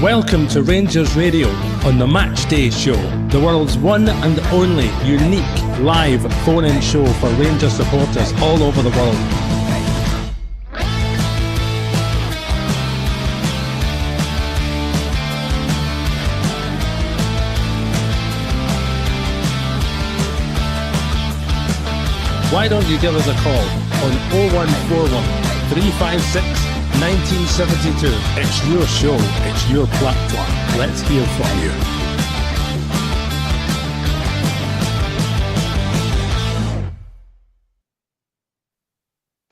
Welcome to Rangers Radio on the Matchday show, the world's one and only unique live phone-in show for Rangers supporters all over the world. Why don't you give us a call on 0141 356 1972. It's your show, it's your platform. Let's hear from you.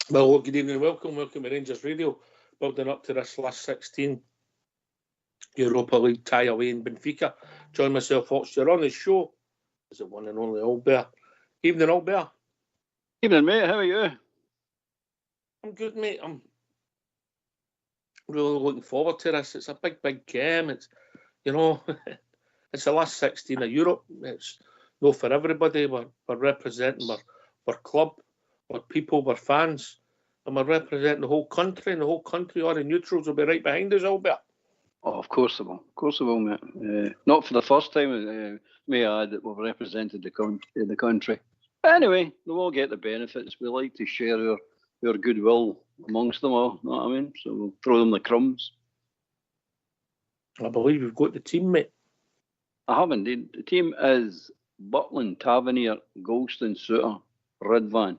Well, good evening, welcome to Rangers Radio. Building up to this last 16 Europa League tie away in Benfica. Join myself, Foxture, on the show is the one and only Albert. Evening, Albert. Evening, mate. How are you? I'm good, mate. I'm really looking forward to this. It's a big game. It's, you know, it's the last 16 of Europe. It's not for everybody. We're representing our club, our people, our fans, and we're representing the whole country. And the whole country, all the neutrals will be right behind us, Albert. Oh, of course they will. Of course they will, mate. Not for the first time, may I add, that we've represented the country. Anyway, they'll all get the benefits. We like to share our goodwill amongst them all, know what I mean? So we'll throw them the crumbs. I believe you've got the team, mate. I have indeed. The team is Butland, Tavernier, Golston, Suter, Ridvan,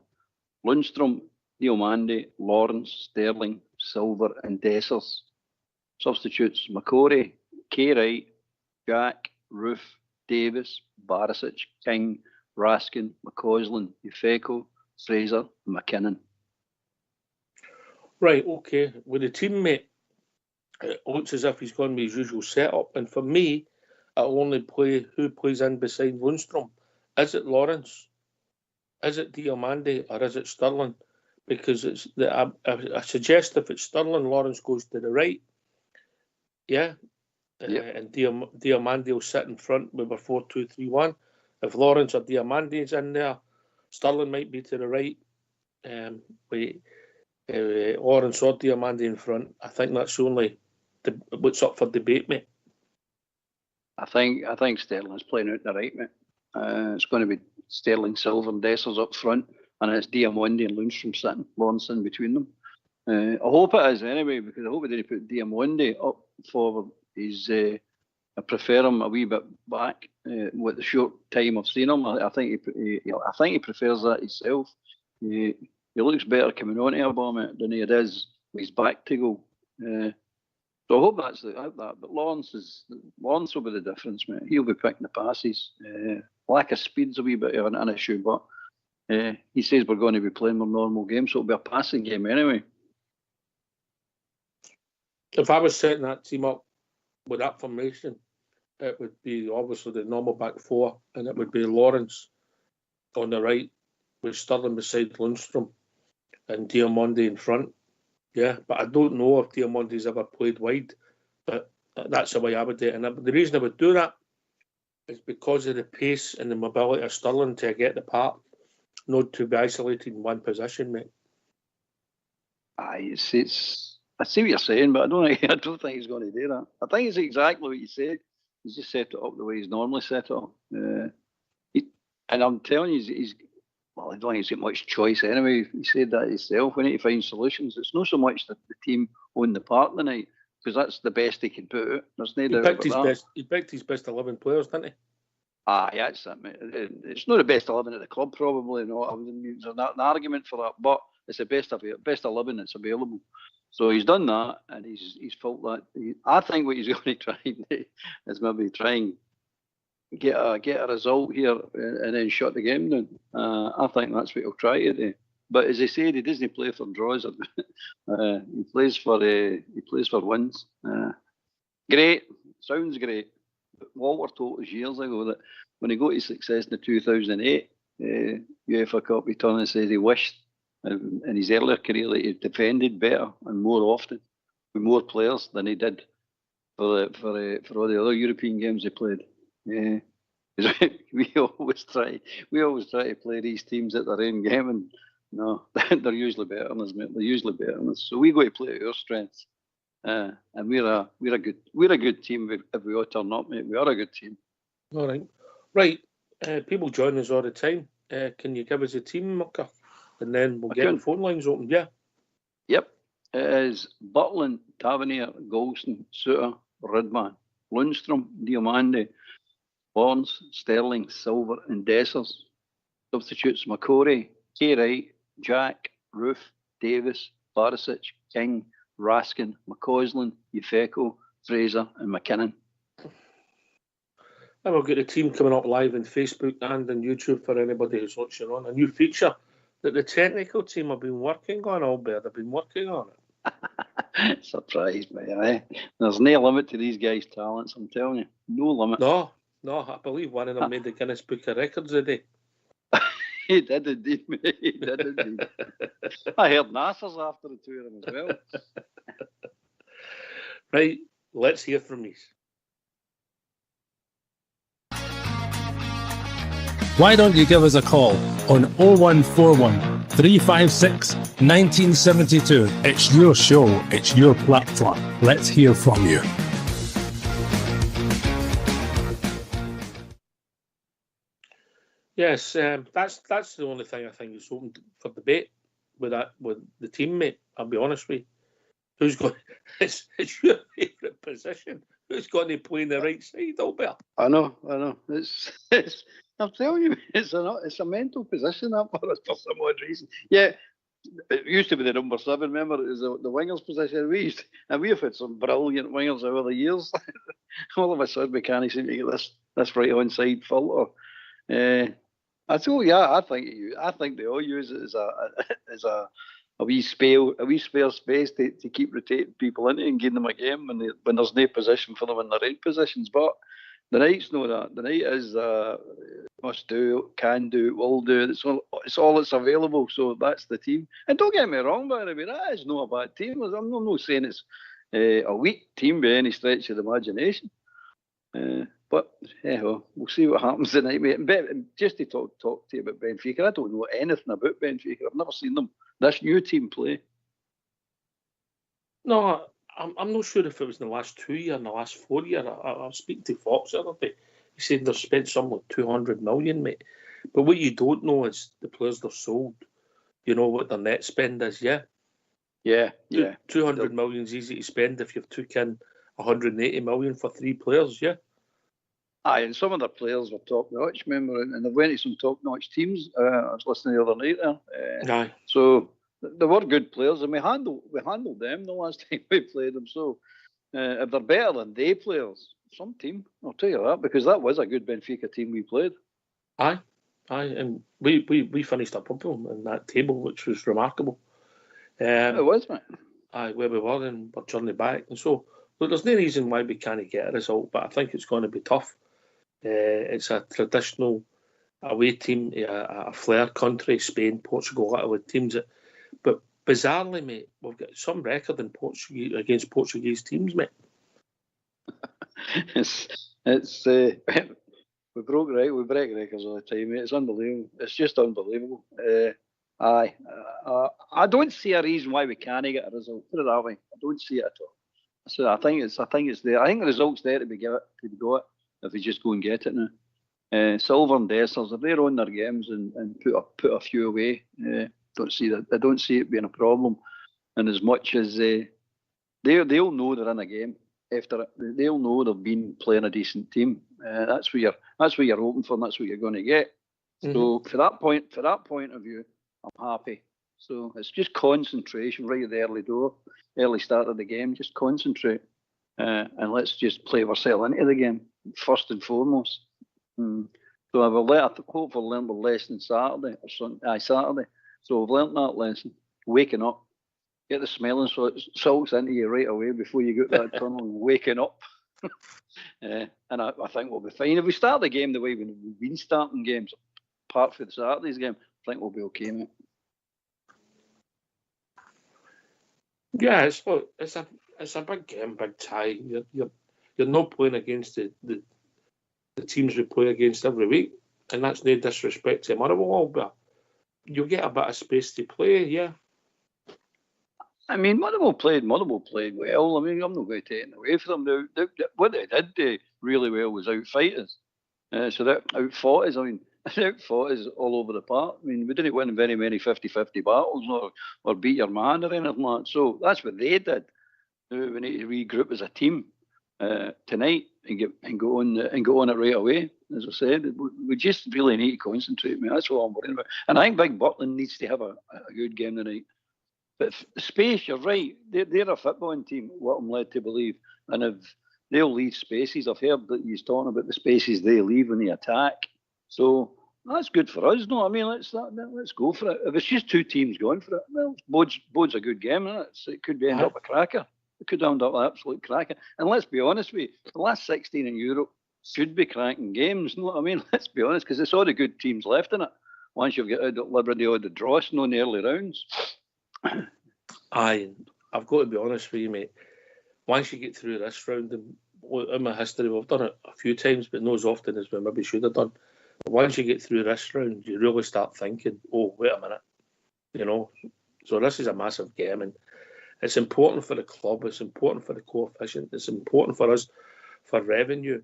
Lundstrom, Diomande, Lawrence, Sterling, Silver and Dessers. Substitutes: McCory, K. Wright, Jack, Roof, Davis, Barisic, King, Raskin, McCausland, Ufeko, Fraser, McKinnon. Right, okay. With the teammate, it looks as if he's going with his usual setup. And for me, I'll only play who plays in beside Lundstrom. Is it Lawrence? Is it Diomande? Or is it Sterling? Because it's I suggest if it's Sterling, Lawrence goes to the right. Yeah. Yep. And Diomande will sit in front with a 4-2-3-1. If Lawrence or Diomande is in there, Sterling might be to the right. Lawrence or Diomande in front. I think that's only what's up for debate, mate. I think Sterling's playing out the right, mate. It's going to be Sterling, Silver and Dessers up front, and it's Diomande and Lundstrom sitting, Lawrence in between them. I hope it is anyway, because I hope they put Diomande up forward. I prefer him a wee bit back with the short time I've seen him. I think he prefers that himself. He looks better coming on to a ball, mate, than he does with his back to go. So I hope that's that. But Lawrence will be the difference, mate. He'll be picking the passes. Lack of speed's a wee bit of an issue, but he says we're going to be playing more normal games, so it'll be a passing game anyway. If I was setting that team up with that formation, it would be obviously the normal back four, and it would be Lawrence on the right with Sterling beside Lundstrom and Diomande in front. Yeah, but I don't know if Diamande's ever played wide, but that's the way I would do it. And the reason I would do that is because of the pace and the mobility of Sterling to get the park, not to be isolated in one position, mate. I see what you're saying, but I don't think he's going to do that. I think it's exactly what you said. He's just set it up the way he's normally set it up. And I'm telling you, I don't think he's got much choice anyway. He said that himself. We need to find solutions. It's not so much the team on the park tonight, because that's the best he can put out. There's no doubt about that. He picked his best 11 players, didn't he? Yeah, that's it, mate. It's not the best 11 at the club, probably. No, there's an argument for that, but it's the best 11 that's available. So he's done that, and he's felt that. I think what he's going to try and do is maybe try and get a result here and then shut the game down. I think that's what he'll try to do. But as I said, he doesn't play for draws. He plays for wins. Great, sounds great. But Walter told us years ago that when he got his success in the 2008 UEFA Cup, he turned and said he wished in his earlier career that he defended better and more often with more players than he did for all the other European games he played. Yeah, we always try to play these teams at their own game, and no, they're usually better than us, mate. They're usually better than us. So we got to play our strengths. And we're a good team if we all turn up, mate. We are a good team. All right. Right. People join us all the time. Can you give us a team marker? And then we'll get the phone lines open. Yeah. Yep. It is Butland, Tavernier, Golston, Suter, Ridman, Lundstrom, Diamande, Barnes, Sterling, Silver, and Dessers. Substitutes McCory, K. Wright, Jack, Roof, Davis, Barisic, King, Raskin, McCausland, Ufeko, Fraser, and McKinnon. And we've got the team coming up live on Facebook and on YouTube for anybody who's watching on. A new feature that the technical team have been working on, Albert. They've been working on it. Surprised me, eh? There's no limit to these guys' talents, I'm telling you. No limit. No, I believe one of them made the Guinness Book of Records today. He did indeed, mate. He did indeed. I heard Nasser's after the two of them as well. Right, let's hear from these. Why don't you give us a call on 0141 356 1972? It's your show, it's your platform. Let's hear from you. Yes, that's the only thing I think is open for debate with the teammate. I'll be honest with you. Who's going? It's your favourite position. Who's going to play in the right side, Albert? I know. It's I'm telling you, it's a mental position that for us for some odd reason. Yeah, it used to be the number 7. Remember, it was the wingers position. We've had some brilliant wingers over the years. All of a sudden, we can't seem to get this right on side filter. I told you, I think they all use it as a wee spare space to keep rotating people into and giving them a game when there's no position for them in the right positions. But the Knights know that. The Knight is must do, can do, will do. It's all that's available. So that's the team. And don't get me wrong, by the way, that is not a bad team. I'm not saying it's a weak team by any stretch of the imagination. But we'll see what happens tonight, mate. But just to talk to you about Benfica, I don't know anything about Benfica. I've never seen this new team play. No, I'm not sure if it was in the last 2 years, in the last 4 years. I was speaking to Fox the other day. He said they've spent something like 200 million, mate. But what you don't know is the players they've sold. You know what their net spend is, yeah? Yeah. 200 million is easy to spend if you've took in 180 million for 3 players, yeah? Aye, and some of the players were top notch, remember, and they went to some top notch teams. I was listening the other night there. Aye. So they were good players, and we handled them the last time we played them. So if they're better than they players, some team, I'll tell you that, because that was a good Benfica team we played. Aye, and we finished up above them in that table, which was remarkable. It was, mate. Aye, where we were, and we're journey back, and so look, there's no reason why we can't get a result, but I think it's going to be tough. It's a traditional away team, a flair country, Spain, Portugal, with teams that. But bizarrely, mate, we've got some record in against Portuguese teams, mate. it's we break records all the time, mate. It's unbelievable. It's just unbelievable. I don't see a reason why we can't get a result. Put it that way. I don't see it at all. So I think it's there. I think the result's there to be got if we just go and get it now. Silver and Dessers, if they're on their games and put a few away, don't see that. I don't see it being a problem. And as much as they'll know they're in a game after it, they'll know they've been playing a decent team. That's what you're hoping for, and that's what you're going to get. Mm-hmm. So for that point of view, I'm happy. So it's just concentration right at the early start of the game. Just concentrate, and let's just play ourselves into the game first and foremost. So I will hopefully learn the lesson Saturday or Sunday. Saturday. So we've learnt that lesson. Waking up, get the smelling salts into you right away before you get that tunnel. And waking up, and I think we'll be fine if we start the game the way we've been starting games. Apart from Saturday's game, I think we'll be okay, mate. Yeah, it's a big game, big tie. You're not playing against the teams we play against every week, and that's no disrespect to Motherwell, but you'll get a bit of space to play, yeah. I mean, Motherwell played well. I mean, I'm not going to take it away from them. What they did do really well was outfight us. So that outfought us. I mean, outfought us all over the park. I mean, we didn't win very many 50-50 battles or beat your man or anything like that. So that's what they did. We need to regroup as a team tonight and go on it right away. As I said, we just really need to concentrate. Man, that's what I'm worrying about. And I think Big Butland needs to have a good game tonight. But space, you're right. They're a footballing team, what I'm led to believe. And if they'll leave spaces, I've heard that he's talking about the spaces they leave when they attack. So that's good for us, no? I mean, let's go for it. If it's just two teams going for it, well, Bode's a good game, isn't it? It could end up a cracker. It could end up an absolute cracker. And let's be honest with you, the last 16 in Europe should be cracking games, no? I mean, let's be honest, because it's all the good teams left in it. Once you've got out at Liberty or the Dross, no in the early rounds. I've got to be honest with you, mate. Once you get through this round, and in my history, we've done it a few times, but not as often as we maybe should have done. But once you get through this round, you really start thinking, oh, wait a minute, you know. So this is a massive game, and it's important for the club, it's important for the coefficient, it's important for us for revenue.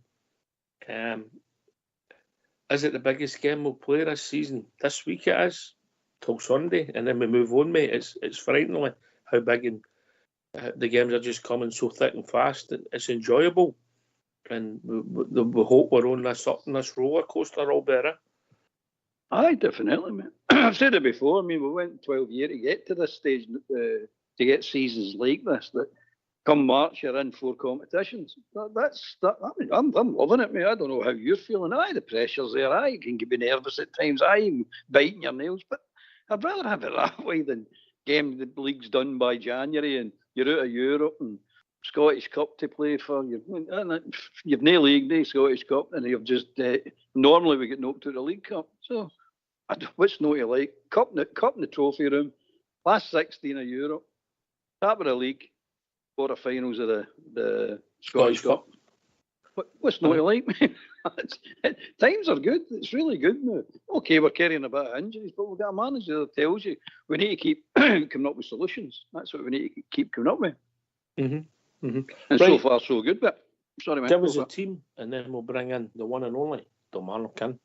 Is it the biggest game we'll play this season? This week it is, till Sunday, and then we move on, mate. It's frighteningly how big and the games are just coming so thick and fast. It's enjoyable, and we hope we're on this roller coaster all better. Aye, definitely, man. I've said it before. I mean, we went 12 years to get to this stage, to get seasons like this. That come March, you're in 4 competitions. I mean, I'm loving it, mate. I don't know how you're feeling. Aye, the pressure's there. Aye, you can be nervous at times. Aye, biting your nails, but I'd rather have it that way than game the league's done by January and you're out of Europe and Scottish Cup to play for. You've no league, no Scottish Cup, and you've just normally we get knocked out of the League Cup. So what's not you like? Cup in the trophy room, last 16 of Europe, top of the league, quarter-finals of the Scottish Cup. What's not you like, man? Times are good. It's really good now. Okay, we're carrying a bit of injuries, but we've got a manager that tells you we need to keep coming up with solutions. That's what we need to keep coming up with. Mm-hmm. Mm-hmm. And so far, so good. But sorry, man. Give us a team, and then we'll bring in the one and only Kilmarnock in.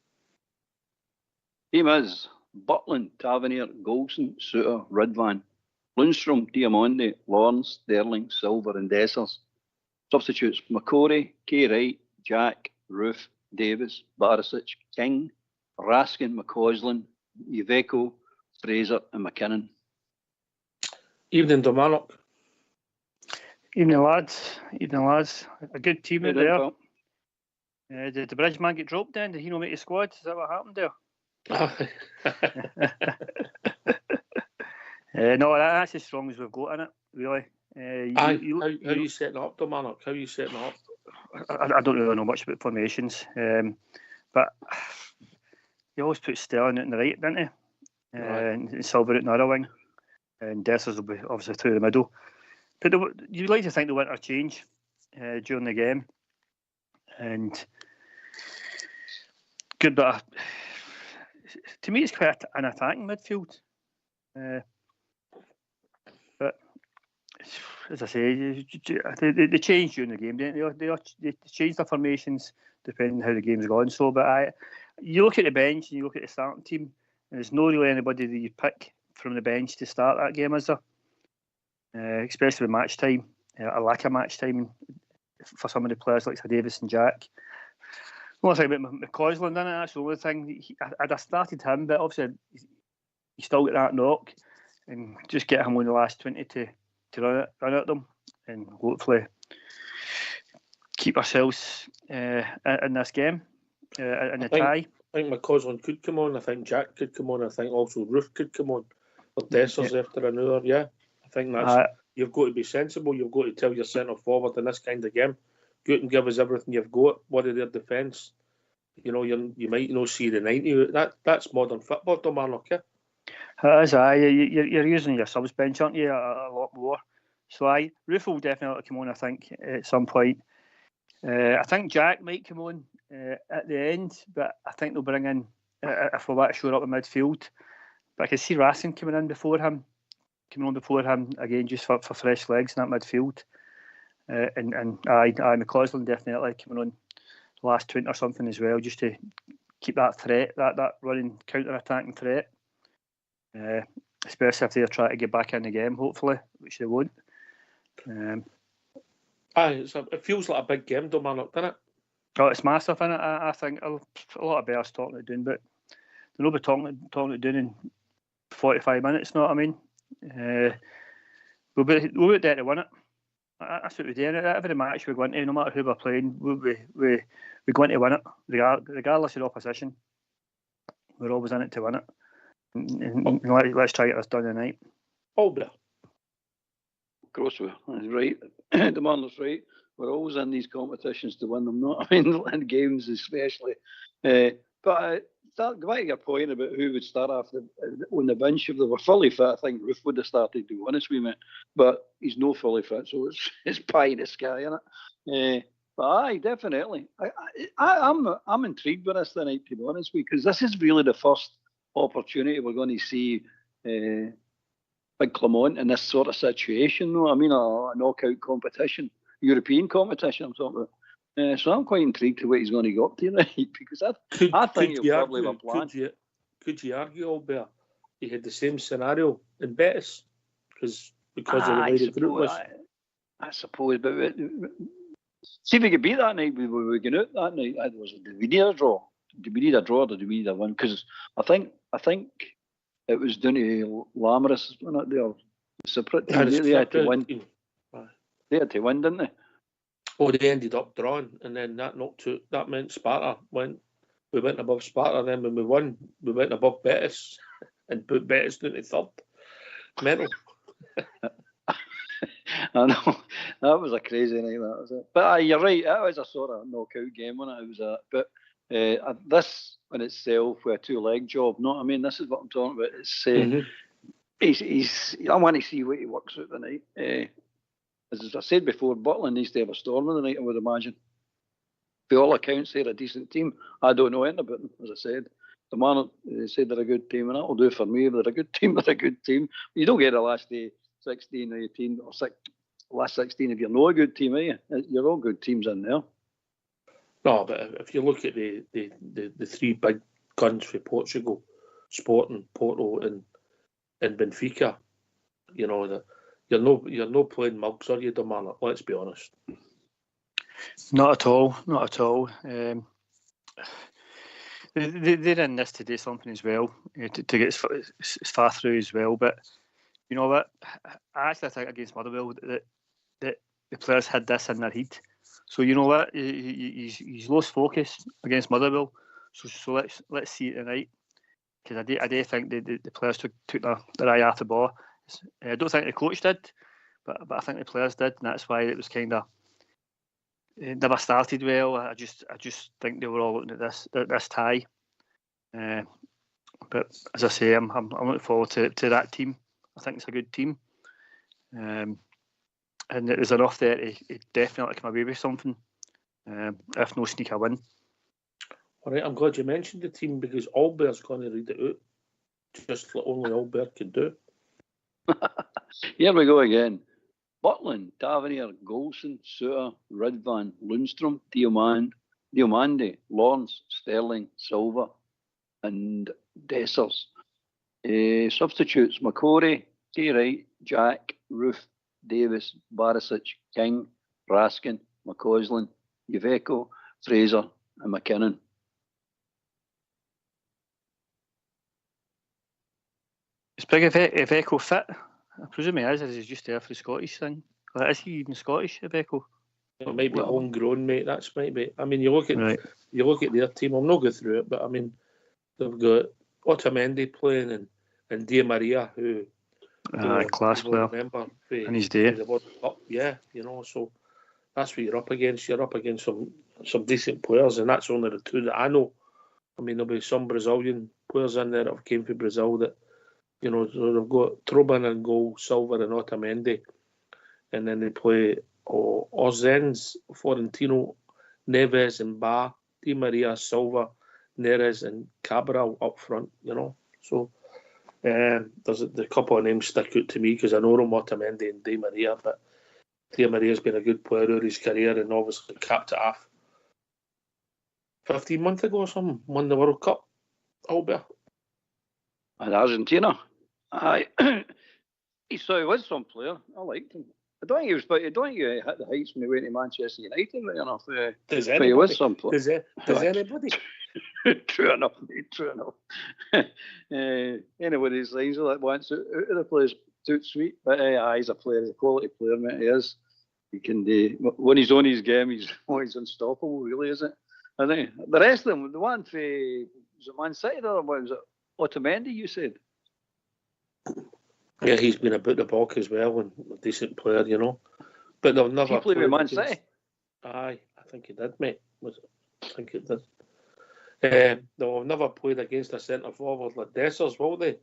Team is Butland, Tavernier, Goldson, Suter, Ridvan, Lundstrom, Diamande, Lawrence, Sterling, Silver, and Dessers. Substitutes: McCory, Kay Wright, Jack, Roof, Davis, Barisic, King, Raskin, McCausland, Iveco, Fraser, and McKinnon. Evening, Kilmarnock. Evening, lads. A good team out there. Did the bridge man get dropped then? Did he not make the squad? Is that what happened there? No, that's as strong as we've got in it, really. How are you setting up, Kilmarnock? How are you setting up? I don't really know much about formations, but you always put Sterling out in the right, didn't he? And Silver out in the other wing, and Dessers will be obviously through the middle. But you'd like to think the winter change during the game, and good bit of, to me, it's quite an attacking midfield. But as I say, they change during the game, don't they? They change the formations depending on how the game's gone. So, but you look at the bench and you look at the starting team, and there's not really anybody that you pick from the bench to start that game, is there? Especially with match time, a lack of match time for some of the players like Davis and Jack. The only thing about McCausland, in it, that's the only thing. I'd have started him, but obviously he still got that knock, and just get him on the last 20 to run at them, and hopefully keep ourselves in this game, in the tie. I think McCausland could come on. I think Jack could come on. I think also Roof could come on. Or Dessers after another. Yeah, I think that's. You've got to be sensible. You've got to tell your centre forward in this kind of game, go out and give us everything you've got. What are their defence? You know, you might not see the 90. That's modern football, Kilmarnock. You're using your subs bench, aren't you? A lot more. So Roof will definitely come on, I think, at some point. I think Jack might come on at the end, but I think they'll bring in if we want to shore up in midfield. But I can see Raskin coming in before him, coming on before him again, just for fresh legs in that midfield. And McCausland definitely coming on the last 20 or something as well, just to keep that threat, that running counter-attacking threat. Especially if they're trying to get back in the game, hopefully, which they won't. It feels like a big game, Dominic, doesn't it? Oh, it's massive, isn't it? I think a lot of bears talking it doing, but they'll not be talking it doing in 45 minutes, know what I mean? We'll be there to win it. That's what we do. Every match we go into, no matter who we're playing, we go into win it, regardless of the opposition. We're always in it to win it. And let's try to get this done tonight. Albert. Of course we are. That's right. The man was right. We're always in these competitions to win them, not I mean, in games especially. But go back to your point about who would start after on the bench. If they were fully fit, I think Ruth would have started, to be honest with me. But he's no fully fit, so it's pie in the sky, isn't it? But aye, definitely. I'm intrigued with this tonight, to be honest with you, because this is really the first opportunity we're going to see Big Clermont in this sort of situation, though. I mean, a knockout competition, European competition, I'm talking about. So I'm quite intrigued to what he's going to go up to tonight, because I think he'll probably have a plan. Could you argue, Albert, he had the same scenario in Betis because of the way the group was? I suppose, but see if we could beat that night. We were going out that night. Did we need a draw? Do we need a draw or do we need a win? Because I think it was down to Lamorous, wasn't it? They're separate teams. They had to win. They had to win, didn't they? Oh, they ended up drawing, and then that meant Sparta went. We went above Sparta. Then when we won, we went above Betis and put Betis down to third. Mental. I know that was a crazy night. That was it. But you're right. It was a sort of knockout game, wasn't it? It was but this in itself with a 2-leg job. No, I mean this is what I'm talking about. It's he's. I want to see what he works out tonight. As I said before, Butland needs to have a storm in the night, I would imagine. By all accounts, they're a decent team. I don't know anything about them, as I said. The man said they're a good team, and that will do for me. If they're a good team, they're a good team. You don't get the last 16, 18, or last 16 if you're not a good team, are you? You're all good teams in there. No, but if you look at the three big guns for Portugal, Sporting, Porto, and Benfica, you know that. You're no playing mugs, are you, Dominic? Let's be honest. Not at all. They're in this to do something as well, to get as far through as well. But you know what? I actually think against Motherwell that the players had this in their head. So you know what? He's lost focus against Motherwell. So let's see it tonight, because I do think the players took their eye off the ball. I don't think the coach did, but I think the players did, and that's why it was kind of never started well. I just think they were all looking at this tie. But as I say, I'm looking forward to that team. I think it's a good team, and there's enough there to definitely come away with something. If no sneak a win. All right, I'm glad you mentioned the team, because Albert's going to read it out, just like only Albert could do. Here we go again. Butland, Tavernier, Golson, Suter, Ridvan, Lundstrom, Diomande, Lawrence, Sterling, Silva, and Dessers. Substitutes: McCory, K. Wright, Jack, Roof, Davis, Barisic, King, Raskin, McCausland, Iveco, Fraser, and McKinnon. Is Big Iveco fit? I presume he is, as he's just there for the Scottish thing. Like, is he even Scottish, Iveco? It might be homegrown, mate. That's might be. I mean, you look at their team. I'm not going through it, but I mean, they've got Otamendi playing and Di Maria, who class player. Remember, and he's there. Yeah, you know. So that's what you're up against. You're up against some decent players, and that's only the two that I know. I mean, there'll be some Brazilian players in there that have came from Brazil that. You know, so they've got Trubin and goal, Silva and Otamendi. And then they play Ozens, Florentino, Neves and Ba, Di Maria, Silva, Neres and Cabral up front, you know. So There's a couple of names stick out to me because I know Otamendi and Di Maria, but Di Maria's been a good player over his career and obviously capped it off 15 months ago or something, won the World Cup, Albert. And Argentina. Aye. He was some player. I liked him. I don't think he hit the heights when he went to Manchester United, right enough. Does But he was some player. Does anybody? True enough, mate, true enough. Anybody signs that wants out of the place, too sweet. But he's a player, he's a quality player, mate. He is. He can when he's on his game, he's unstoppable, really, isn't it? I think the rest of them, the one for was it Man City or was it Otamendi? You said. Yeah, he's been about the balk as well and a decent player, you know. But they've never played with Man City. Aye, I think he did, mate. I think it did. They've never played against a centre forward like Dessers, will they?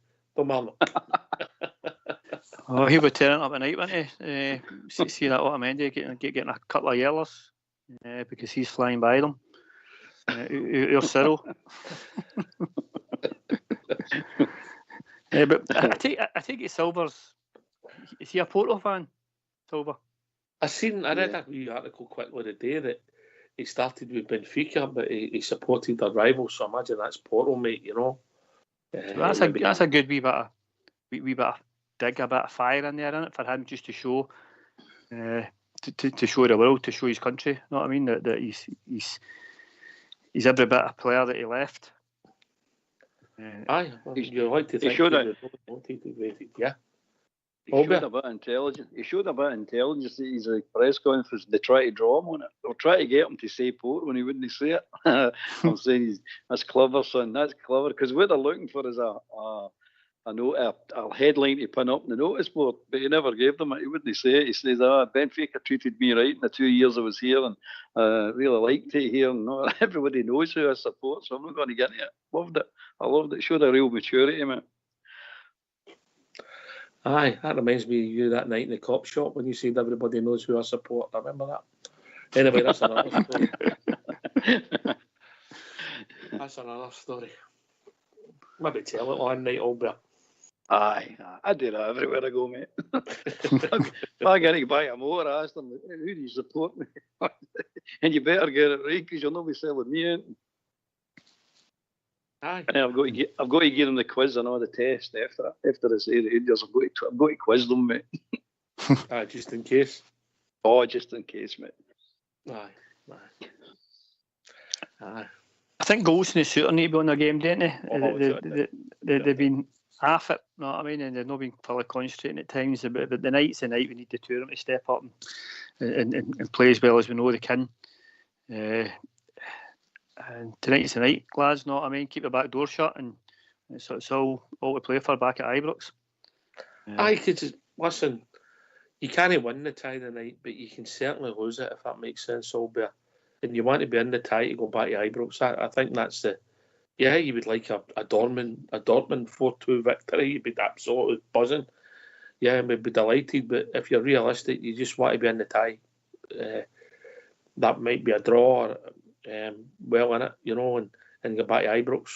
Oh, he was tearing up at night, wasn't he? See that Otamendi getting a couple of yellows because he's flying by them. You're Cyril. But I think it's Silver's. Is he a Porto fan, Silver? I read a wee article quickly today that he started with Benfica, but he supported their rivals. So I imagine that's Porto, mate. You know. That's a good wee bit of dig, a bit of fire in there, isn't it, for him just to show, to show the world, to show his country. You know what I mean? That he's every bit a player that he left. Aye, you like to think he showed yeah. He showed a bit of intelligence. He showed a bit of intelligence at his press conference. They try to draw him on it. They'll try to get him to say Port when he wouldn't say it. I'm saying that's clever, son. That's clever because what they're looking for is a headline to pin up in the notice board, but he never gave them it. He wouldn't say it. He says, Benfica treated me right in the 2 years I was here and really liked it here. And everybody knows who I support, so I'm not going to get into it. Loved it. I loved it. Showed a real maturity, mate. Aye, that reminds me of you that night in the cop shop when you said everybody knows who I support. I remember that. Anyway, that's another story. That's another story. Maybe tell it one night, Albert. Aye, I do that everywhere I go, mate. If I get to buy a motor, I ask them, who do you support me? And you better get it right because you'll not be selling me in. Aye. And I've got to give them the quiz and all the test after I say the Indians. I've got to quiz them, mate. Aye, just in case. Oh, just in case, mate. Aye. I think goals in the shooter need to be on their game, don't they? They've been half it, you know what I mean? And they've not been fully concentrating at times. But the night's the night we need the two of them to step up and play as well as we know they can. And tonight's the night, lads, you know what I mean? Keep the back door shut and it's all to play for back at Ibrox. Aye, because listen, you can't win the tie tonight, but you can certainly lose it if that makes sense, Albert. And you want to be in the tie to go back to Ibrox. I think that's you would like a Dortmund 4-2 victory. You'd be absolutely buzzing. Yeah, we'd be delighted. But if you're realistic, you just want to be in the tie. That might be a draw or well in it, you know, and go back to Ibrox.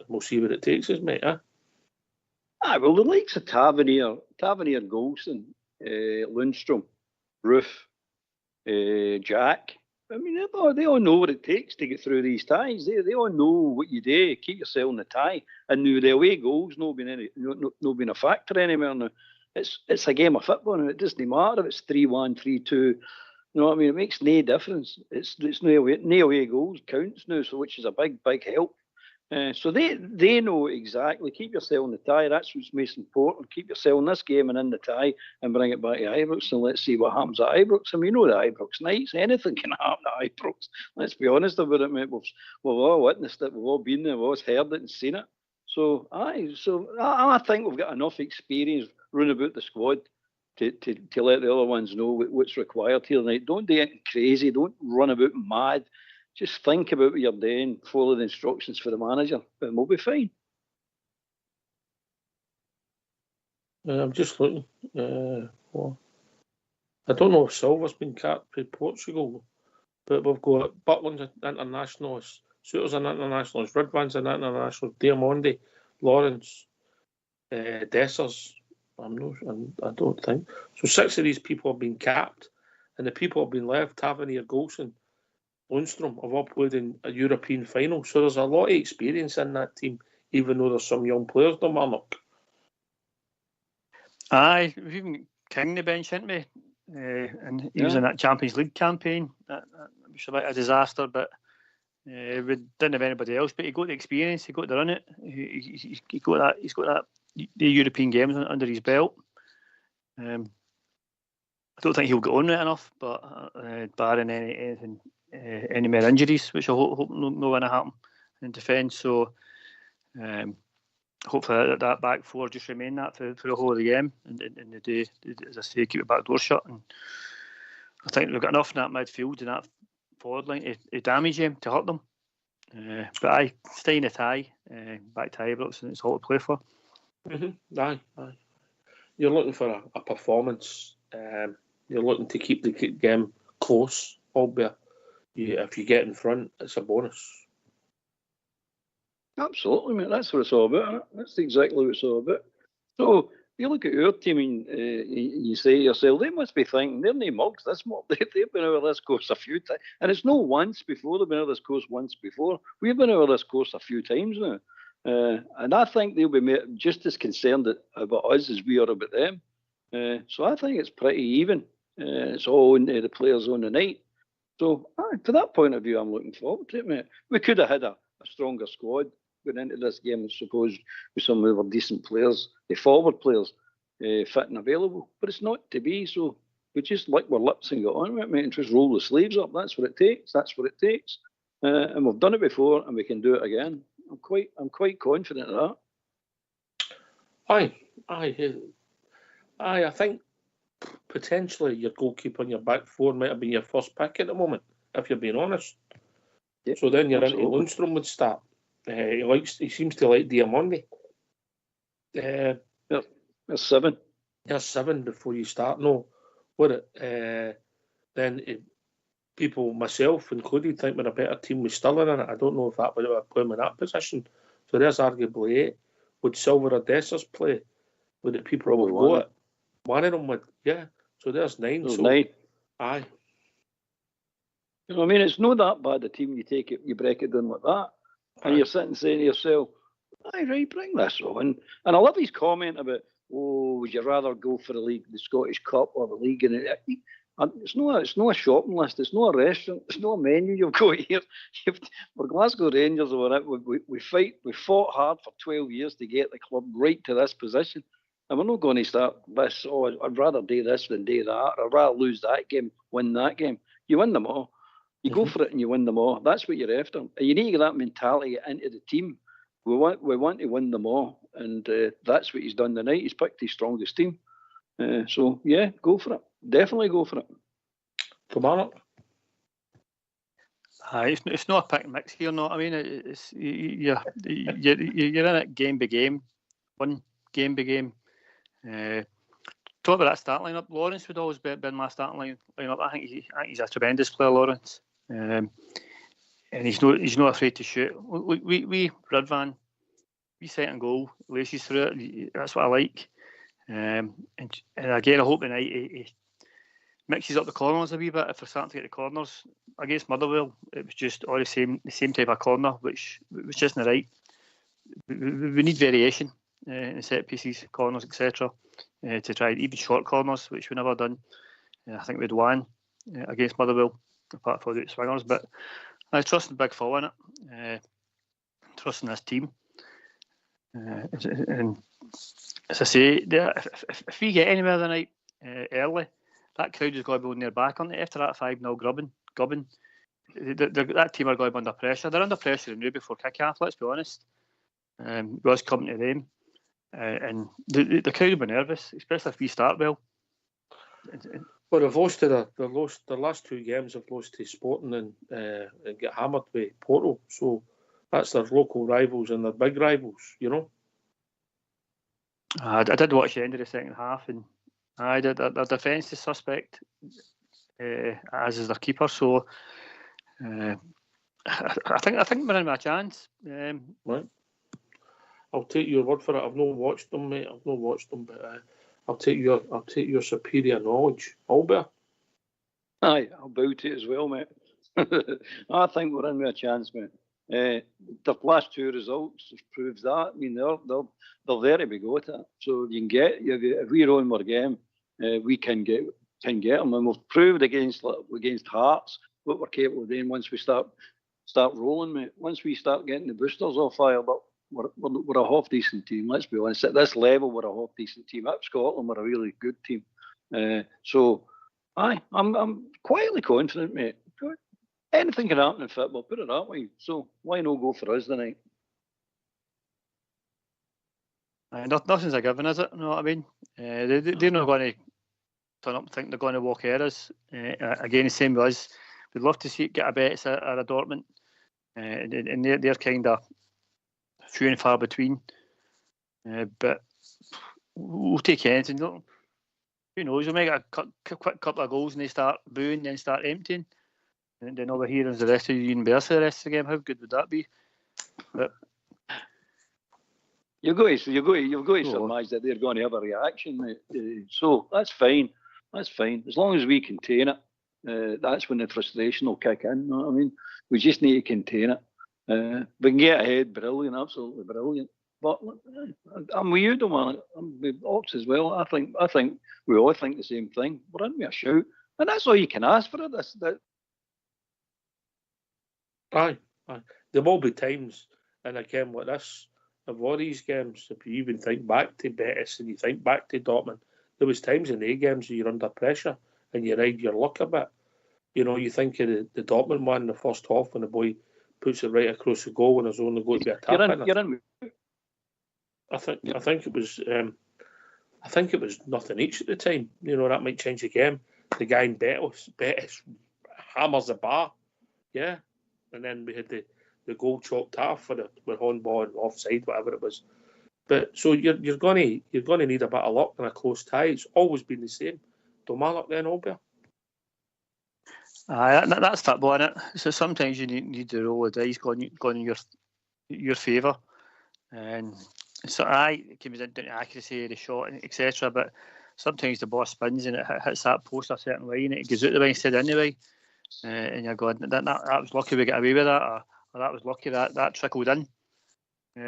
We'll see what it takes us, mate. Aye, well, the likes of Tavernier, Golson, Lundstrom, Roof, Jack. I mean, they all know what it takes to get through these ties. They all know what you do. Keep yourself in the tie. And the away goals not been a factor anywhere now. It's a game of football and it doesn't matter if it's 3-1, 3-2. You know what I mean? It makes no difference. It's no away goals counts now, so which is a big help. So they know exactly. Keep yourself in the tie. That's what's most important. Keep yourself in this game and in the tie and bring it back to Ibrox and let's see what happens at Ibrox. I mean, you know the Ibrox nights. Anything can happen at Ibrox. Let's be honest about it, mate. We've all witnessed it. We've all been there. We've all heard it and seen it. So I think we've got enough experience running about the squad to let the other ones know what's required here tonight. Don't do anything crazy. Don't run about mad. Just think about what you're doing, follow the instructions for the manager, and we'll be fine. I'm just looking. I don't know if Silva's been capped for Portugal, but we've got Butland's an internationalist, Souttar's an internationalist, Ridvan's an internationalist, Diamondi, Lawrence, Dessers. I don't think so. 6 of these people have been capped, and the people have been left: Tavernier, Golson, Lundstrom have all played in a European final. So there's a lot of experience in that team, even though there's some young players. No, Marnock. Aye, we've even got King on the bench, haven't we? And he was in that Champions League campaign. That was a bit of a disaster, but we didn't have anybody else. But he got the experience. He got to run it. He got that. He's got that. The European games under his belt. I don't think he'll get on it enough, but barring any more injuries, which I hope no going to happen in defence. So hopefully that back four just remain that for the whole of the game, and the day, as I say, keep the back door shut. And I think we've got enough in that midfield and that forward line to damage him, to hurt them. But staying a tie, back to Ibrox, and it's all to play for. Mm-hmm. Aye. You're looking for a performance. You're looking to keep the game close, albeit if you get in front, it's a bonus. Absolutely, mate. That's what it's all about. Isn't it? That's exactly what it's all about. So you look at our team and you say to yourself, they must be thinking they're no mugs. They've been over this course a few times, and it's no once before. They've been over this course once before. We've been over this course a few times now, and I think they'll be just as concerned about us as we are about them. So I think it's pretty even. It's all into the players on the night. So to that point of view, I'm looking forward to it, mate. We could have had a stronger squad going into this game, I suppose, with some other decent players, the forward players, fit and available. But it's not to be, so we just lick our lips and get on with it, mate, and just roll the sleeves up. That's what it takes. And we've done it before, and we can do it again. I'm quite confident of that. I think potentially your goalkeeper and your back four might have been your first pick at the moment, if you're being honest. Yeah, so then you're absolutely. into Lundstrom would start. He seems to like Diamondi. There's 7. There's 7 before you start. No, then people, myself included, think we're a better team with Sterling in it. I don't know if that would have put him in that position. So there's arguably 8. Would Silver or Dessers play? Would the people would go it? One of them would, yeah. So there's 9. There's 9. Aye. You know what I mean? It's not that bad a team. You take it, you break it down like that, and you're sitting saying to yourself, "Aye, right, bring this on." And I love his comment about, "Oh, would you rather go for the Scottish Cup or the league?" And it's not a shopping list. It's not a restaurant. It's not a menu you've got here. We're Glasgow Rangers, or we fought hard for 12 years to get the club right to this position. And we're not going to start this, I'd rather do this than do that. I'd rather lose that game, win that game. You win them all. You go for it and you win them all. That's what you're after. And you need to get that mentality into the team. We want to win them all. And that's what he's done tonight. He's picked his strongest team. So, yeah, go for it. Definitely go for it. Come on up. It's not a pick and mix here, no. I mean, you're in it game by game, one game by game. Talk about that starting lineup. Lawrence would always been my starting lineup. I think he's a tremendous player, Lawrence, and he's not afraid to shoot. We Rudvan, we set and goal, laces through it. That's what I like. And again, I hope tonight he mixes up the corners a wee bit. If we're starting to get the corners against Motherwell, it was just all the same type of corner, which just isn't right. We need variation in set pieces, corners, etc. To try even short corners, which we never done. I think we'd won against Motherwell, apart from the swingers. But I trust in Big Full in it. Trust in this team. And as I say, if we get anywhere tonight early, that crowd is going to be on their back, aren't they? After that 5-0 gubbing, that team are going to be under pressure. They're under pressure now before kick-off, let's be honest. Was coming to them. And the crowd will be nervous, especially if we start well. Well, they've lost their last 2 games. They've lost to Sporting and get hammered with Porto. So that's their local rivals and their big rivals, you know. I did watch the end of the second half, and their defence is suspect, as is their keeper. So I think we're in my chance. Right. I'll take your word for it. I've not watched them, mate. I've not watched them, but I'll take your superior knowledge. Albert. Aye, I'll bow to it as well, mate. I think we're in with a chance, mate. The last two results proves that. I mean, they're there to be go at it. So you can get if we own our game, we can get them, and we've proved against Hearts what we're capable of doing once we start rolling, mate. Once we start getting the boosters all fired up, we're a half decent team. Let's be honest. At this level, we're a half decent team. Up Scotland, we're a really good team. So, I'm quietly confident, mate. Anything can happen in football, put it that way. So why not go for us tonight? Nothing's a given, is it? You know what I mean? They're not going to turn up and think they're going to walk ahead us. Again, the same with us. We'd love to see it get a bet at a Dortmund. And they're kind of few and far between. But we'll take anything. Who knows? We'll make a quick couple of goals and they start booing, then start emptying. And then over here is the rest of the universe for the rest of the game. How good would that be? But you've got to surmise that they're going to have a reaction, mate. So that's fine. That's fine. As long as we contain it, that's when the frustration will kick in. You know what I mean? We just need to contain it. We can get ahead, brilliant, absolutely brilliant. But I'm with you, man. I'm with Ox as well. I think we all think the same thing. We're in with a shout, and that's all you can ask for it. Aye. There will be times in a game like this, of all these games, if you even think back to Betis and you think back to Dortmund, there was times in the games where you're under pressure and you ride your luck a bit. You know, you think of the Dortmund one in the first half when the boy puts it right across the goal when there's only going to be a tap in it. I think it was nothing each at the time. You know, that might change the game. The guy in Betis hammers the bar. Yeah. And then we had the goal chalked off for the handball and offside, whatever it was. But so you're going to need a bit of luck and a close tie. It's always been the same. Domalak then, Albert. That's football, isn't it? So sometimes you need to roll the dice going in your favour, and so it comes down to accuracy of the shot, etc. But sometimes the ball spins and it hits that post a certain way and it goes out the way instead of in the way. And you're going, that was lucky we got away with that, or that was lucky that trickled in.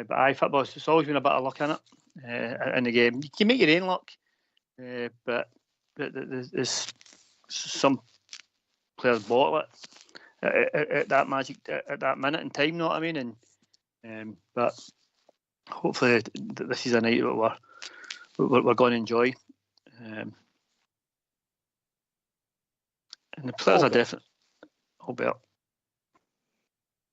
But football, it's always been a bit of luck in it in the game. You can make your own luck, but there's some players bottle it at that magic at that minute in time. Know what I mean? And but hopefully this is a night that we're going to enjoy. And the players are definitely. Albert.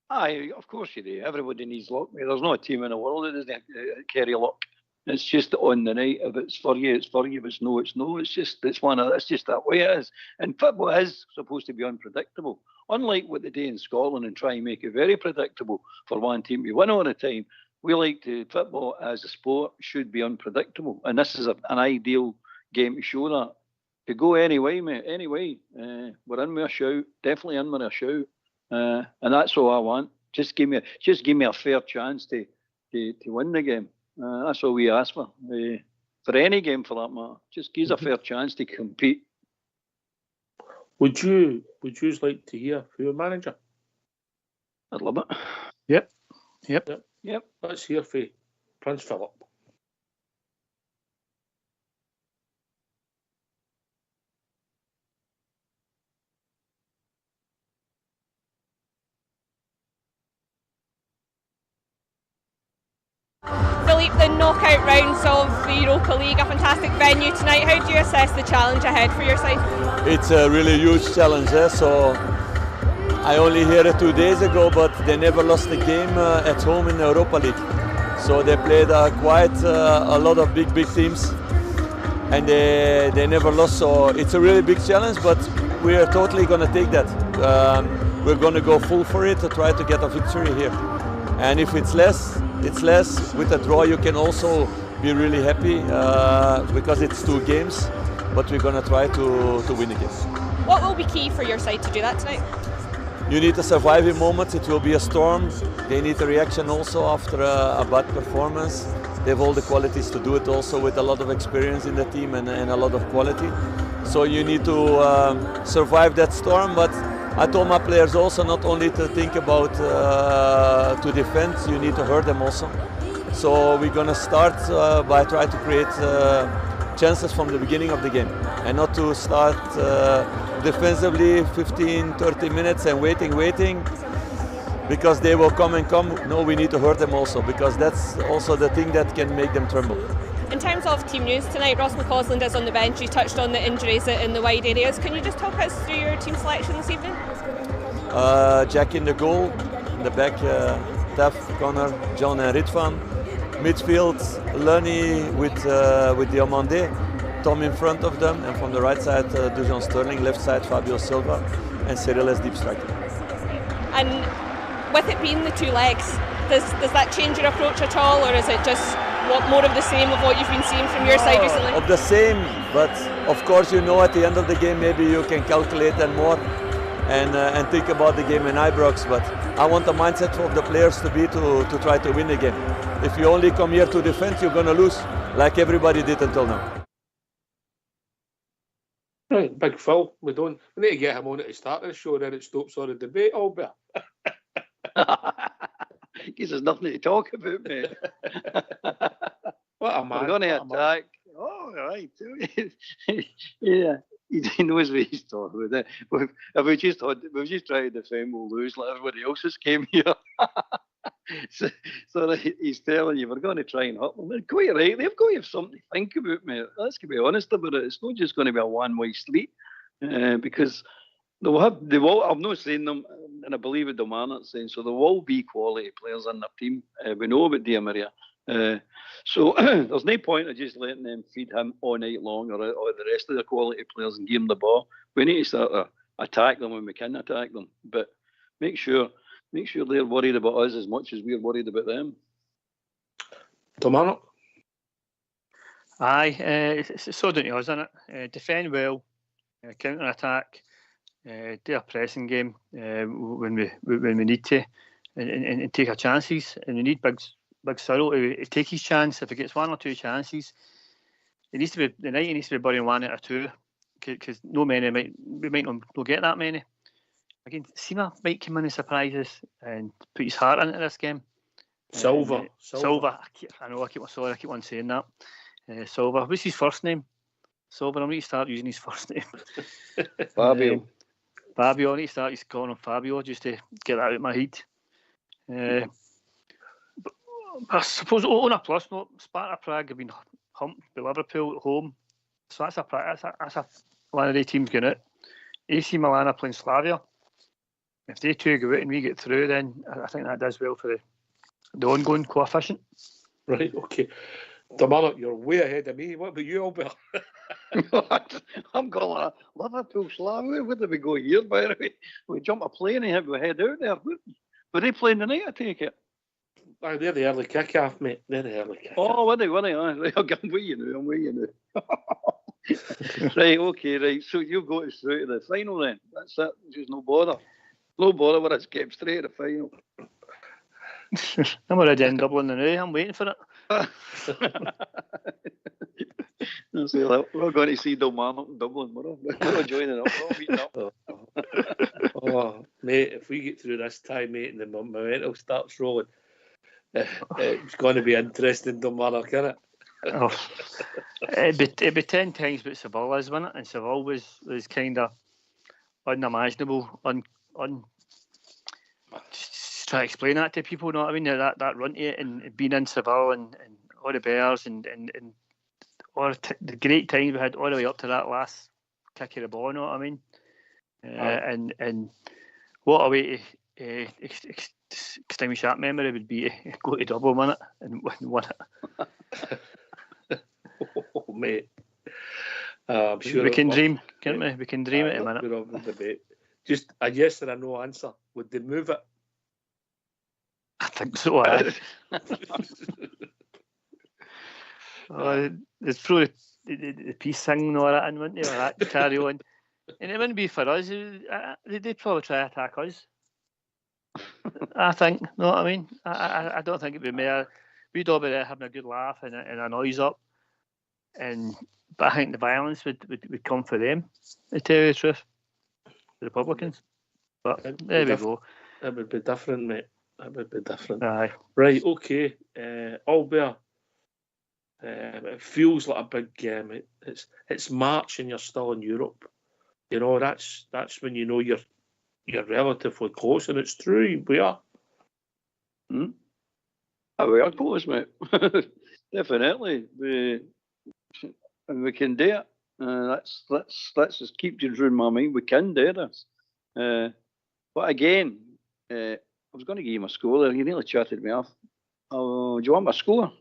Aye, of course you do. Everybody needs luck. There's no team in the world that doesn't carry luck. It's just on the night. If it's for you, it's for you. If it's no, it's no. It's just that way it is. And football is supposed to be unpredictable. Unlike what they do in Scotland and try and make it very predictable for one team to win all the time, we like to football as a sport should be unpredictable. And this is an ideal game to show that. To go anyway, mate. Anyway, we're in with a shout. Definitely in with a shout, and that's all I want. Just give me a fair chance to win the game. That's all we ask for any game for that matter. Just give us a fair chance to compete. Would you like to hear from your manager? I'd love it. Yep. Let's hear from Prince Philip. The knockout rounds of the Europa League, a fantastic venue tonight. How do you assess the challenge ahead for your side? It's a really huge challenge. So I only heard it 2 days ago, but they never lost a game at home in the Europa League. So they played quite a lot of big teams, and they never lost. So it's a really big challenge, but we are totally going to take that. We're going to go full for it to try to get a victory here. And if it's less. With a draw, you can also be really happy because it's 2 games, but we're going to try to win the game. What will be key for your side to do that tonight? you need to survive in moments. It will be a storm. They need a reaction also after a bad performance. They have all the qualities to do it also, with a lot of experience in the team and a lot of quality. So you need to survive that storm. But I told my players also not only to think about to defend, you need to hurt them also. So we're going to start by trying to create chances from the beginning of the game, and not to start defensively 15, 30 minutes and waiting, because they will come and come. No, we need to hurt them also, because that's also the thing that can make them tremble. In terms of team news tonight, Ross McCausland is on the bench. You touched on the injuries in the wide areas. Can you just talk us through your team selection this evening? Jack in the goal, in the back, Taff, Connor, John and Ritvan. Midfield, Lenny with Diomande, Tom in front of them, and from the right side, Dujon Sterling, left side, Fabio Silva, and Cyril as deep striker. And with it being the two legs, does that change your approach at all, or is it just more of the same of what you've been seeing from your side recently? Of the same, but of course, you know, at the end of the game, maybe you can calculate and more and think about the game in Ibrox, but I want the mindset of the players to be to try to win the game. If you only come here to defend, you're going to lose, like everybody did until now. Right, Big Phil, we need to get him on at the start of the show, then it stops all the debate, Albert. Because there's nothing to talk about, mate. What a man. We're going to attack. Oh, right. Yeah, he knows what he's talking about. We've just tried to defend, we'll lose like everybody else has came here. So he's telling you, we're going to try and hurt them. They're quite right. They've got to have something to think about, mate. Let's be honest about it. It's not just going to be a one-way street, because they will. I'm not saying them, and I believe it, Domana's saying, so there will be quality players in their team. We know about Di Maria. So there's no point of just letting them feed him all night long, or the rest of the quality players, and give them the ball. We need to start to attack them when we can attack them, but make sure they're worried about us as much as we're worried about them. Domano? Aye, it's so down to us, isn't it? Defend well, counter attack, do a pressing game when we need to, and take our chances. And we need Big Cyril to take his chance. If he gets one or two chances, it needs to be the night. He needs to be burying one out of two, because we might not get that many. Again, Sima might come in and surprise us and put his heart into this game. Silva. I know. I keep on saying that. Silva. What's his first name? Silva. I need to start using his first name. Fabio. Fabio. I need to start calling him Fabio just to get that out of my head. I suppose on a plus note, Sparta Prague have been humped by Liverpool at home, so that's a one of the teams going out. AC Milan are playing Slavia. If they two go out and we get through, then I think that does well for the ongoing coefficient. Right, okay. Domano, you're way ahead of me. What about you, Albert? I'm going Liverpool Slavia. Where did we go here, by the way? We jump a plane and we head out there. Were they playing tonight, I take it? Oh, they're the early kick-off, mate. They're the early kick-off. Oh, were they? I'm with you now. Right, okay, right. So you've got us through to the final then. That's it. Just no bother. No bother with us. Get straight to the final. I'm already in Dublin now. I'm waiting for it. We're going to see Domano in Dublin. We're joining up. We're meeting up. Oh, mate, if we get through this time, mate, and the momentum starts rolling, it's going to be interesting, Domano, can it? Oh, it'd be 10 times what Seville is, wouldn't it? And Seville was kind of unimaginable. Just try to explain that to people, you know what I mean? That run to it, and being in Seville and all the Bears and all the great times we had all the way up to that last kick of the ball, you know what I mean? And what a way to extinguish that memory would be to go to Dublin, wouldn't it? And win it. Oh, mate. I'm sure we can dream, can't we? We can dream it a minute. We're on the debate. Just a yes or a no answer. Would they move it? I think so. There's probably the peace thing and all that, and wouldn't they? Or that carry on. And it wouldn't be for us. They'd probably try to attack us. I think, know what I mean? I don't think it'd be more. We'd all be there having a good laugh and a noise up, but I think the violence would come for them, to tell you the truth, the Republicans. But there we go. It would be different, mate. It would be different. Aye. Right, okay. Albert, it feels like a big game. It's March and you're still in Europe. You know, that's when you know you're relatively close, and it's true, we are. We are close, mate. Definitely. We can do it. Let's just keep you in my mind. We can do this. But again, I was going to give you my score there. You nearly chatted me off. Do you want my score?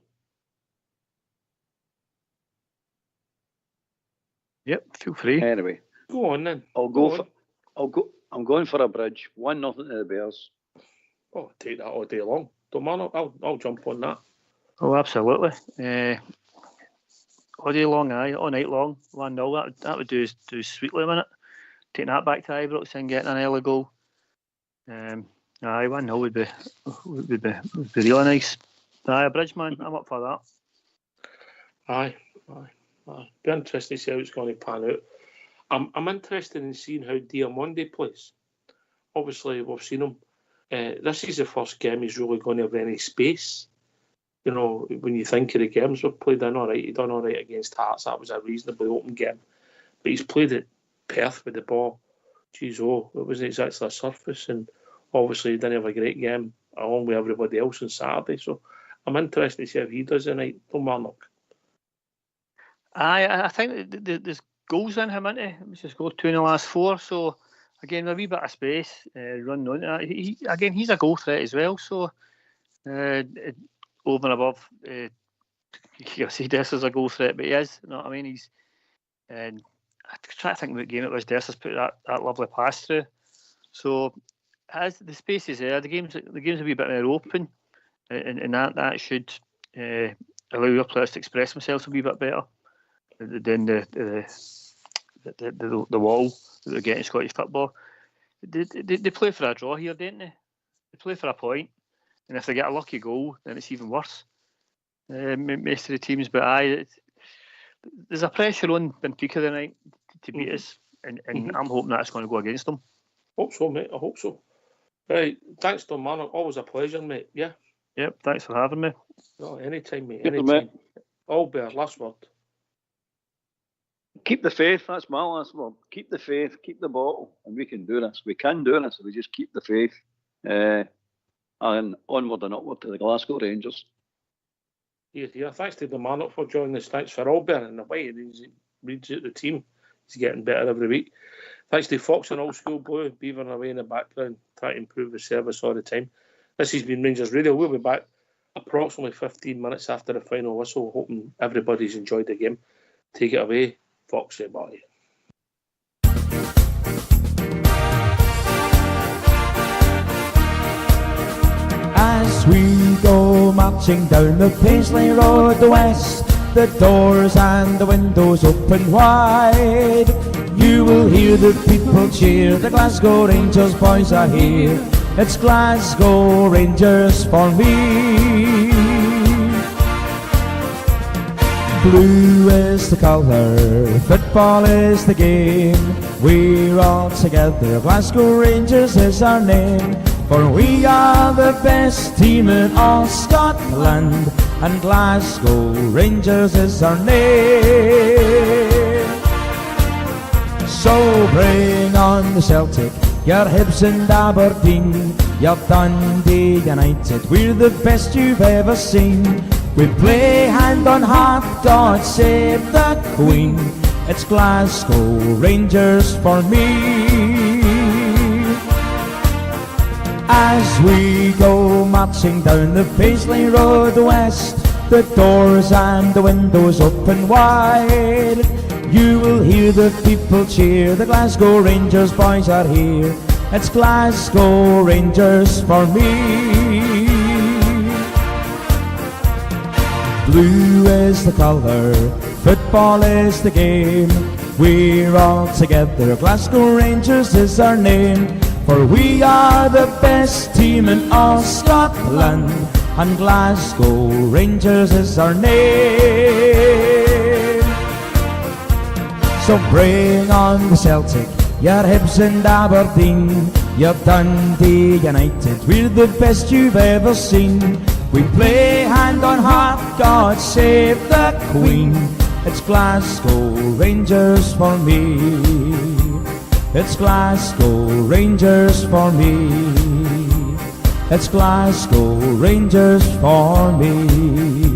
Yep, feel free. Anyway, go on then. I'm going for a bridge. 1-0 to the Bears. Oh, take that all day long. Don't mind. I'll jump on that. Oh, absolutely. All day long, all night long. 1-0. That would do sweetly, wouldn't it? Taking that back to Ibrox and getting an early goal. 1-0 would be really nice. A bridge, man. I'm up for that. Aye. Be interesting to see how it's going to pan out. I'm interested in seeing how Diamonde plays. Obviously, we've seen him. This is the first game he's really going to have any space. You know, when you think of the games we've played in, all right, he done all right against Hearts. That was a reasonably open game. But he's played at Perth with the ball. It wasn't exactly a surface. And obviously, he didn't have a great game along with everybody else on Saturday. So I'm interested to see how he does tonight. Kilmarnock. I think there's goals in him, isn't he? He's scored 2 in the last 4. So, again, a wee bit of space, running on that. He's a goal threat as well. So, over and above, you'll see this as a goal threat, but he is. You know what I mean? I try to think what game it was. Dessers put that lovely pass through. So, as the space is there, the game's a wee bit more open, and that should allow your players to express themselves a wee bit better than the wall that they're getting Scottish football. They play for a draw here, don't they? They play for a point, and if they get a lucky goal, then it's even worse. Most of the teams, but there's a pressure on Benfica tonight to beat us, and I'm hoping that's going to go against them. Hope so, mate. I hope so. Right, thanks, Don Manor. Always a pleasure, mate. Yeah. Yep. Thanks for having me. No, anytime, mate. Anytime. Anytime. Albert, last word. Keep the faith. That's my last word. Keep the faith. Keep the bottle, and we can do this. We can do this if we just keep the faith. And onward and upward to the Glasgow Rangers. Yeah. Thanks to Don Manor for joining us. Thanks for Albert and the way he reads out the team. He's getting better every week. Thanks to Fox and Old School Blue, beavering away in the background, trying to improve the service all the time. This has been Rangers Radio. We'll be back approximately 15 minutes after the final whistle, hoping everybody's enjoyed the game. Take it away, Foxy Boy. As we go marching down the Paisley Road, the west, the doors and the windows open wide, you will hear the people cheer. The Glasgow Rangers boys are here. It's Glasgow Rangers for me. Blue is the colour, football is the game. We're all together, Glasgow Rangers is our name. For we are the best team in all Scotland, and Glasgow Rangers is our name. So bring on the Celtic, your Hibs and Aberdeen, your Dundee United, we're the best you've ever seen. We play hand on heart, God save the Queen. It's Glasgow Rangers for me. As we go marching down the Paisley Road west, the doors and the windows open wide, you will hear the people cheer. The Glasgow Rangers boys are here. It's Glasgow Rangers for me. Blue is the colour, football is the game. We're all together, Glasgow Rangers is our name. For we are the best team in all Scotland, and Glasgow Rangers is our name. So bring on the Celtic, your Hibs and Aberdeen, your Dundee United, we're the best you've ever seen. We play hand on heart, God save the Queen. It's Glasgow Rangers for me. It's Glasgow Rangers for me. It's Glasgow Rangers for me.